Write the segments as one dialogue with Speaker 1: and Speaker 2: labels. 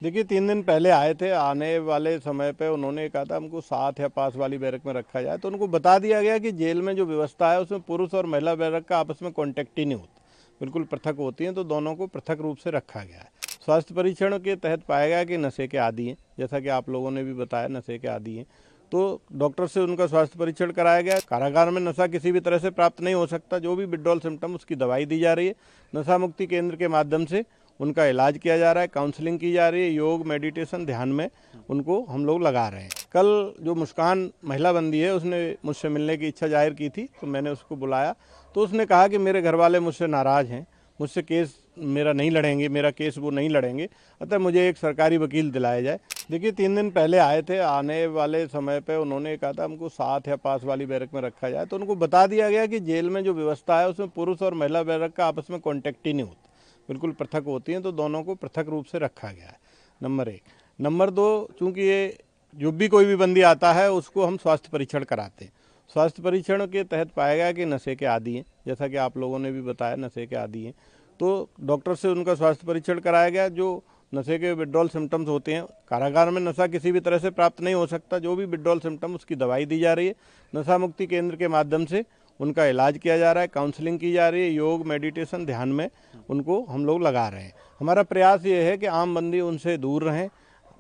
Speaker 1: देखिए 3 दिन पहले आए थे। आने वाले समय पे उन्होंने कहा था हमको साथ या पास वाली बैरक में रखा जाए, तो उनको बता दिया गया कि जेल में जो व्यवस्था है उसमें पुरुष और महिला बैरक का आपस में कॉन्टेक्ट ही नहीं होता, बिल्कुल पृथक होती हैं, तो दोनों को पृथक रूप से रखा गया है। स्वास्थ्य परीक्षण के तहत पाया गया कि नशे के आदी हैं, जैसा कि आप लोगों ने भी बताया नशे के आदी हैं, तो डॉक्टर से उनका स्वास्थ्य परीक्षण कराया गया। कारागार में नशा किसी भी तरह से प्राप्त नहीं हो सकता, जो भी विड्रॉल सिम्टम उसकी दवाई दी जा रही है। नशा मुक्ति केंद्र के माध्यम से उनका इलाज किया जा रहा है, काउंसलिंग की जा रही है, योग मेडिटेशन ध्यान में उनको हम लोग लगा रहे हैं। कल जो मुस्कान महिला बंदी है उसने मुझसे मिलने की इच्छा जाहिर की थी, तो मैंने उसको बुलाया, तो उसने कहा कि मेरे घर वाले मुझसे नाराज़ हैं, मुझसे केस मेरा नहीं लड़ेंगे, मेरा केस वो नहीं लड़ेंगे, अतः मुझे एक सरकारी वकील दिलाया जाए। देखिए 3 दिन पहले आए थे। आने वाले समय पे उन्होंने कहा था हमको साथ या पास वाली बैरक में रखा जाए, तो उनको बता दिया गया कि जेल में जो व्यवस्था है उसमें पुरुष और महिला बैरक का आपस में कॉन्टेक्ट ही नहीं होता, बिल्कुल पृथक होती हैं, तो दोनों को पृथक रूप से रखा गया है। नंबर 1। नंबर 2, चूँकि ये जो भी कोई भी बंदी आता है उसको हम स्वास्थ्य परीक्षण कराते हैं। स्वास्थ्य परीक्षण के तहत पाया गया कि नशे के आदी हैं, जैसा कि आप लोगों ने भी बताया नशे के आदी हैं, तो डॉक्टर से उनका स्वास्थ्य परीक्षण कराया गया। जो नशे के विड्रॉल सिम्टम्स होते हैं, कारागार में नशा किसी भी तरह से प्राप्त नहीं हो सकता, जो भी विड्रॉल सिम्टम उसकी दवाई दी जा रही है। नशा मुक्ति केंद्र के माध्यम से उनका इलाज किया जा रहा है, काउंसलिंग की जा रही है, योग मेडिटेशन ध्यान में उनको हम लोग लगा रहे हैं। हमारा प्रयास ये है कि आम बंदी उनसे दूर रहें,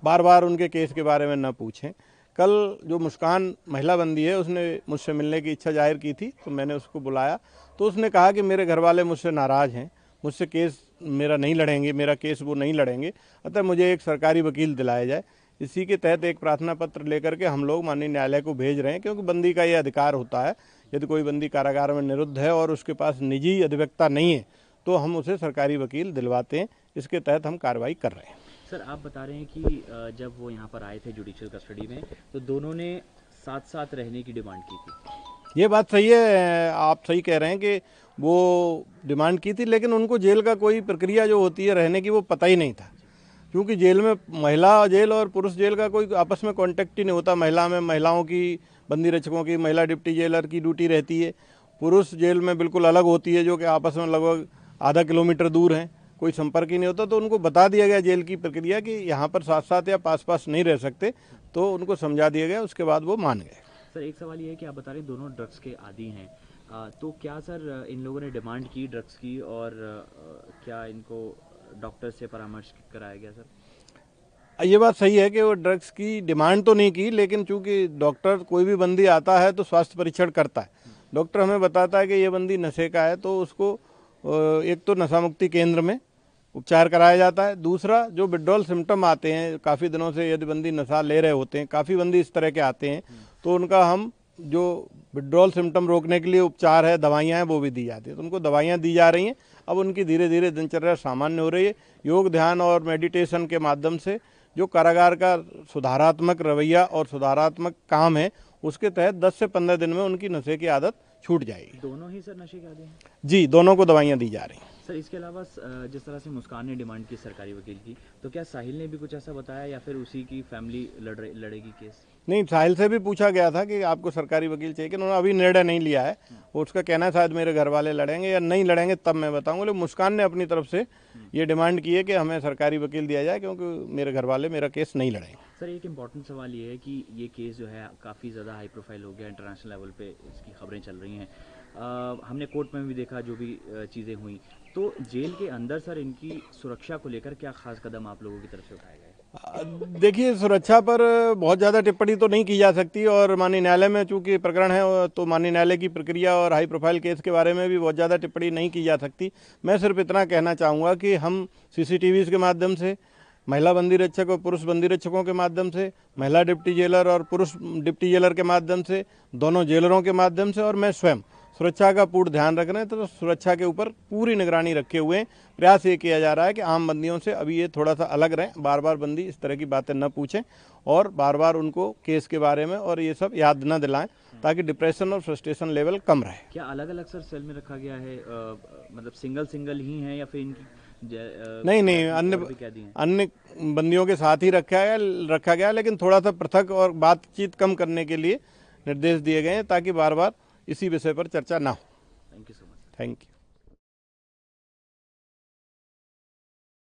Speaker 1: बार बार उनके केस के बारे में न पूछें। कल जो मुस्कान महिला बंदी है उसने मुझसे मिलने की इच्छा जाहिर की थी, तो मैंने उसको बुलाया, तो उसने कहा कि मेरे घर वाले मुझसे नाराज़ हैं, मुझसे केस मेरा नहीं लड़ेंगे, मेरा केस वो नहीं लड़ेंगे, अतः मुझे एक सरकारी वकील दिलाया जाए। इसी के तहत एक प्रार्थना पत्र लेकर के हम लोग माननीय न्यायालय को भेज रहे हैं, क्योंकि बंदी का ये अधिकार होता है। यदि कोई बंदी कारागार में निरुद्ध है और उसके पास निजी अधिवक्ता नहीं है, तो हम उसे सरकारी वकील दिलवाते हैं। इसके तहत हम कार्रवाई कर रहे हैं।
Speaker 2: सर, आप बता रहे हैं कि जब वो यहाँ पर आए थे जुडिशियल कस्टडी में, तो दोनों ने साथ साथ रहने की डिमांड की थी।
Speaker 1: ये बात सही है, आप सही कह रहे हैं कि वो डिमांड की थी, लेकिन उनको जेल का कोई प्रक्रिया जो होती है रहने की वो पता ही नहीं था, क्योंकि जेल में महिला जेल और पुरुष जेल का कोई आपस में कांटेक्ट ही नहीं होता। महिला में महिलाओं की, बंदी रक्षकों की, महिला डिप्टी जेलर की ड्यूटी रहती है। पुरुष जेल में बिल्कुल अलग होती है, जो कि आपस में लगभग आधा किलोमीटर दूर हैं, कोई संपर्क ही नहीं होता। तो उनको बता दिया गया जेल की प्रक्रिया कि यहाँ पर साथ साथ या पास पास नहीं रह सकते, तो उनको समझा दिया गया, उसके बाद वो मान गए।
Speaker 2: सर, एक सवाल ये है कि आप बता रहे हैं दोनों ड्रग्स के आदी हैं, तो क्या सर इन लोगों ने डिमांड की ड्रग्स की, और क्या इनको डॉक्टर से परामर्श कराया गया सर?
Speaker 1: ये बात सही है कि वो ड्रग्स की डिमांड तो नहीं की, लेकिन चूंकि डॉक्टर कोई भी बंदी आता है तो स्वास्थ्य परीक्षण करता है। डॉक्टर हमें बताता है कि ये बंदी नशे का है, तो उसको एक तो नशा मुक्ति केंद्र में उपचार कराया जाता है। दूसरा, जो विड्रॉल सिम्टम आते हैं काफ़ी दिनों से, यदि बंदी नशा ले रहे होते हैं, काफ़ी बंदी इस तरह के आते हैं, तो उनका हम जो विड्रॉल सिम्टम रोकने के लिए उपचार है, दवाइयाँ हैं, वो भी दी जाती है। तो उनको दवाइयाँ दी जा रही हैं। अब उनकी धीरे धीरे दिनचर्या सामान्य हो रही है। योग ध्यान और मेडिटेशन के माध्यम से जो कारागार का सुधारात्मक रवैया और सुधारात्मक काम है, उसके तहत 10 से 15 दिन में उनकी नशे की आदत छूट जाएगी।
Speaker 2: दोनों ही सर नशे के आदी हैं?
Speaker 1: जी, दोनों को दवाइयाँ दी जा रही हैं।
Speaker 2: सर, इसके अलावा जिस तरह से मुस्कान ने डिमांड की सरकारी वकील की, तो क्या साहिल ने भी कुछ ऐसा बताया, या फिर उसी की फैमिली लड़ेगी केस?
Speaker 1: नहीं, साहिल से भी पूछा गया था कि आपको सरकारी वकील चाहिए, कि उन्होंने अभी निर्णय नहीं लिया है। उसका कहना है शायद मेरे घर वाले लड़ेंगे या नहीं लड़ेंगे तब मैं बताऊंगा, लेकिन मुस्कान ने अपनी तरफ से ये डिमांड की है कि हमें सरकारी वकील दिया जाए, क्योंकि मेरे घर वाले मेरा केस नहीं लड़ेंगे।
Speaker 2: सर, एक इम्पॉर्टेंट सवाल ये है कि ये केस जो है काफ़ी ज़्यादा हाई प्रोफाइल हो गया, इंटरनेशनल लेवल पे इसकी खबरें चल रही हैं। हमने कोर्ट में भी देखा जो भी चीज़ें हुई, तो जेल के अंदर सर इनकी सुरक्षा को लेकर क्या खास कदम आप लोगों की तरफ से उठाए गए?
Speaker 1: देखिए, सुरक्षा पर बहुत ज़्यादा टिप्पणी तो नहीं की जा सकती, और माननीय न्यायालय में चूंकि प्रकरण है, तो माननीय न्यायालय की प्रक्रिया और हाई प्रोफाइल केस के बारे में भी बहुत ज़्यादा टिप्पणी नहीं की जा सकती। मैं सिर्फ इतना कहना चाहूँगा कि हम CCTVs के माध्यम से, महिला बंदी रक्षक और पुरुष बंदी रक्षकों के माध्यम से, महिला डिप्टी जेलर और पुरुष डिप्टी जेलर के माध्यम से, दोनों जेलरों के माध्यम से, और मैं स्वयं सुरक्षा का पूर्ण ध्यान रख रहे हैं। तो सुरक्षा के ऊपर पूरी निगरानी रखे हुए हैं। प्रयास ये किया जा रहा है कि आम बंदियों से अभी ये थोड़ा सा अलग रहें, बार बार बंदी इस तरह की बातें न पूछें, और बार बार उनको केस के बारे में और ये सब याद न दिलाएं, ताकि डिप्रेशन और फ्रस्ट्रेशन लेवल कम रहे।
Speaker 2: क्या अलग अलग सर सेल में रखा गया है, मतलब सिंगल ही है, या फिर इनकी
Speaker 1: नहीं, अन्य बंदियों के साथ ही रखा गया, लेकिन थोड़ा सा पृथक और बातचीत कम करने के लिए निर्देश दिए गए हैं, ताकि बार बार इसी विषय पर चर्चा ना हो।
Speaker 2: Thank you so much.
Speaker 1: Thank you.